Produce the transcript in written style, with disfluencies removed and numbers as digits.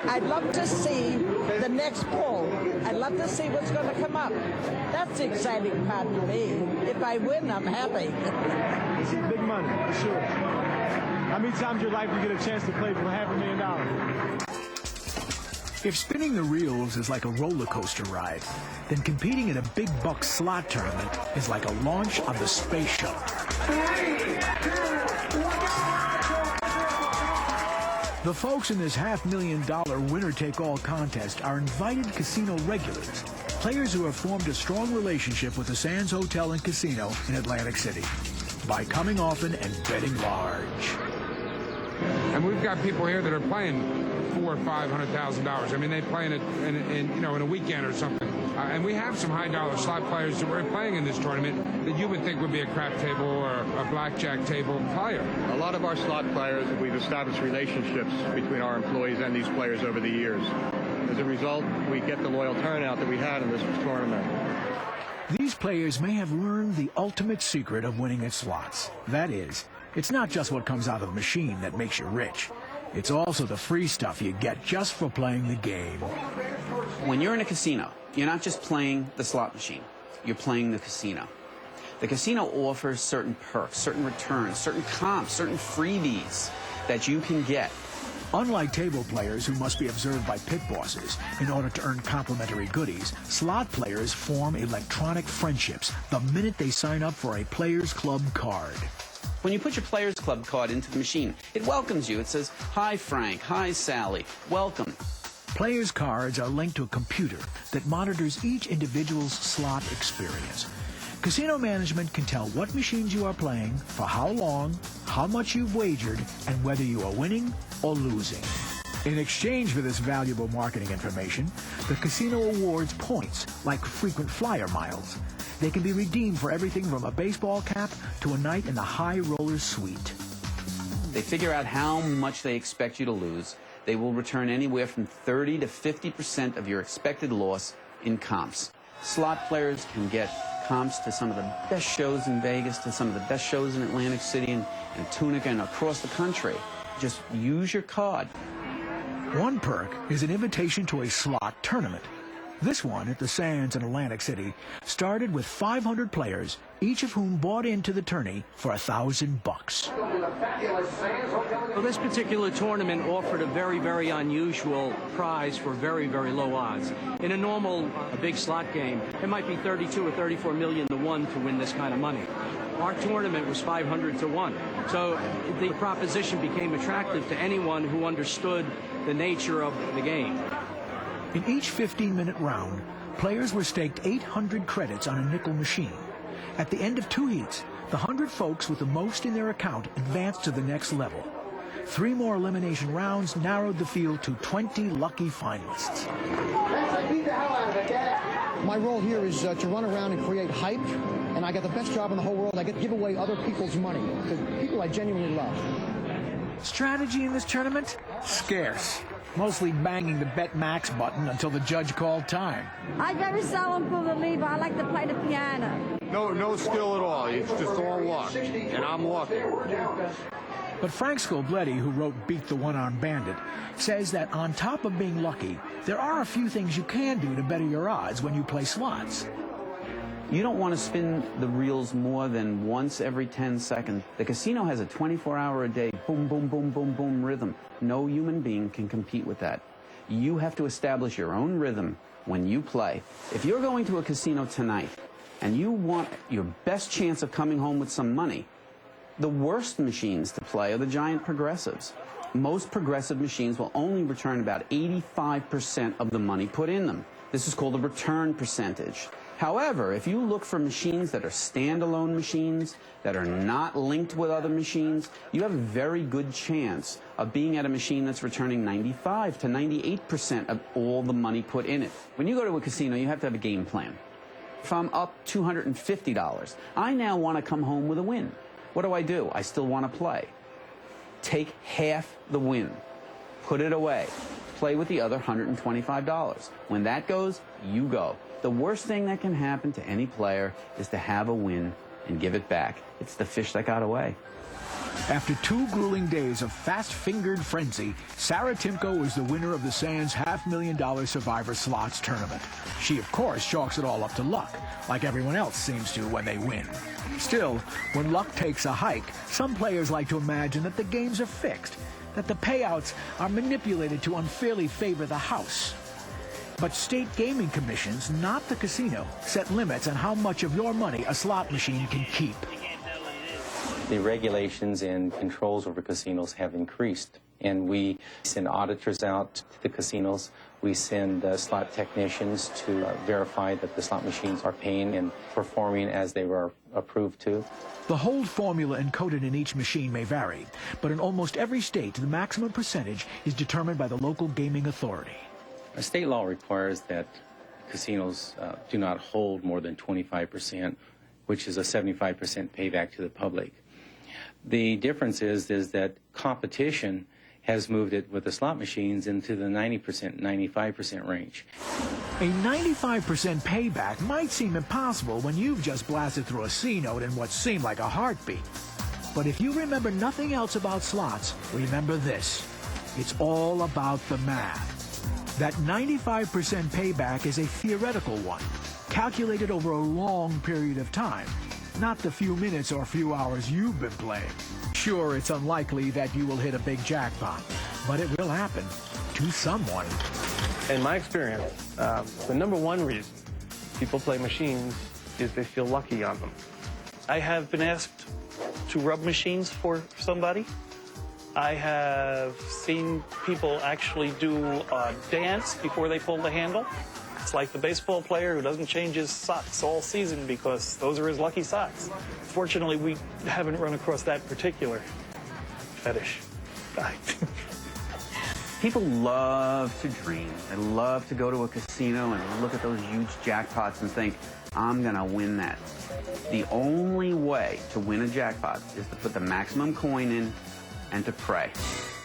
I'd love to see the next pull. I'd love to see what's going to come up. That's the exciting part to me. If I win, I'm happy. This is big money, for sure. How many times in your life do you get a chance to play for $500,000? If spinning the reels is like a roller coaster ride, then competing in a big bucks slot tournament is like a launch of the space shuttle. The folks in this $500,000 winner-take-all contest are invited casino regulars, players who have formed a strong relationship with the Sands Hotel and Casino in Atlantic City by coming often and betting large. And we've got people here that are playing $400,000 or $500,000. I mean, they play in a weekend or something. And we have some high-dollar slot players that were playing in this tournament that you would think would be a crap table or a blackjack table player. A lot of our slot players, we've established relationships between our employees and these players over the years. As a result, we get the loyal turnout that we had in this tournament. These players may have learned the ultimate secret of winning at slots. That is, it's not just what comes out of the machine that makes you rich. It's also the free stuff you get just for playing the game. When you're in a casino, you're not just playing the slot machine. You're playing the casino. The casino offers certain perks, certain returns, certain comps, certain freebies that you can get. Unlike table players who must be observed by pit bosses in order to earn complimentary goodies, slot players form electronic friendships the minute they sign up for a Players Club card. When you put your Players Club card into the machine, it welcomes you. It says, "Hi, Frank. Hi, Sally. Welcome." Players' cards are linked to a computer that monitors each individual's slot experience. Casino management can tell what machines you are playing, for how long, how much you've wagered, and whether you are winning or losing. In exchange for this valuable marketing information, the casino awards points like frequent flyer miles. They can be redeemed for everything from a baseball cap to a night in the High Roller Suite. They figure out how much they expect you to lose. They will return anywhere from 30 to 50% of your expected loss in comps. Slot players can get comps to some of the best shows in Vegas, to some of the best shows in Atlantic City and Tunica and across the country. Just use your card. One perk is an invitation to a slot tournament. This one at the Sands in Atlantic City started with 500 players, each of whom bought into the tourney for $1,000. Well, this particular tournament offered a very, very unusual prize for very, very low odds. In a normal big slot game, it might be 32 or 34 million to 1 to win this kind of money. Our tournament was 500 to 1. So the proposition became attractive to anyone who understood the nature of the game. In each 15-minute round, players were staked 800 credits on a nickel machine. At the end of 2 heats, the 100 folks with the most in their account advanced to the next level. 3 more elimination rounds narrowed the field to 20 lucky finalists. My role here is to run around and create hype, and I got the best job in the whole world. I get to give away other people's money to people I genuinely love. Strategy in this tournament? Scarce. Mostly banging the Bet Max button until the judge called time. I very seldom pull the lever. I like to play the piano. No skill at all. It's just all luck. And I'm lucky. But Frank Scobletti, who wrote Beat the One-Armed Bandit, says that on top of being lucky, there are a few things you can do to better your odds when you play slots. You don't want to spin the reels more than once every 10 seconds. The casino has a 24-hour-a-day boom, boom, boom, boom, boom rhythm. No human being can compete with that. You have to establish your own rhythm when you play. If you're going to a casino tonight and you want your best chance of coming home with some money, the worst machines to play are the giant progressives. Most progressive machines will only return about 85% of the money put in them. This is called a return percentage. However, if you look for machines that are standalone machines, that are not linked with other machines, you have a very good chance of being at a machine that's returning 95 to 98% of all the money put in it. When you go to a casino, you have to have a game plan. If I'm up $250, I now want to come home with a win. What do? I still want to play. Take half the win. Put it away. Play with the other $125. When that goes, you go. The worst thing that can happen to any player is to have a win and give it back. It's the fish that got away. After 2 grueling days of fast-fingered frenzy, Sarah Timko is the winner of the Sands $500,000 Survivor Slots tournament. She, of course, chalks it all up to luck, like everyone else seems to when they win. Still, when luck takes a hike, some players like to imagine that the games are fixed, that the payouts are manipulated to unfairly favor the house. But state gaming commissions, not the casino, set limits on how much of your money a slot machine can keep. The regulations and controls over casinos have increased, and we send auditors out to the casinos. We send slot technicians to verify that the slot machines are paying and performing as they were approved to. The hold formula encoded in each machine may vary, but in almost every state, the maximum percentage is determined by the local gaming authority. A state law requires that casinos do not hold more than 25%, which is a 75% payback to the public. The difference is that competition has moved it with the slot machines into the 90%, 95% range. A 95% payback might seem impossible when you've just blasted through a C note in what seemed like a heartbeat. But if you remember nothing else about slots, remember this. It's all about the math. That 95% payback is a theoretical one, calculated over a long period of time, not the few minutes or few hours you've been playing. Sure, it's unlikely that you will hit a big jackpot, but it will happen to someone. In my experience, the number one reason people play machines is they feel lucky on them. I have been asked to rub machines for somebody. I have seen people actually do a dance before they pull the handle. It's like the baseball player who doesn't change his socks all season because those are his lucky socks. Fortunately, we haven't run across that particular fetish. People love to dream. They love to go to a casino and look at those huge jackpots and think, I'm going to win that. The only way to win a jackpot is to put the maximum coin in and to pray.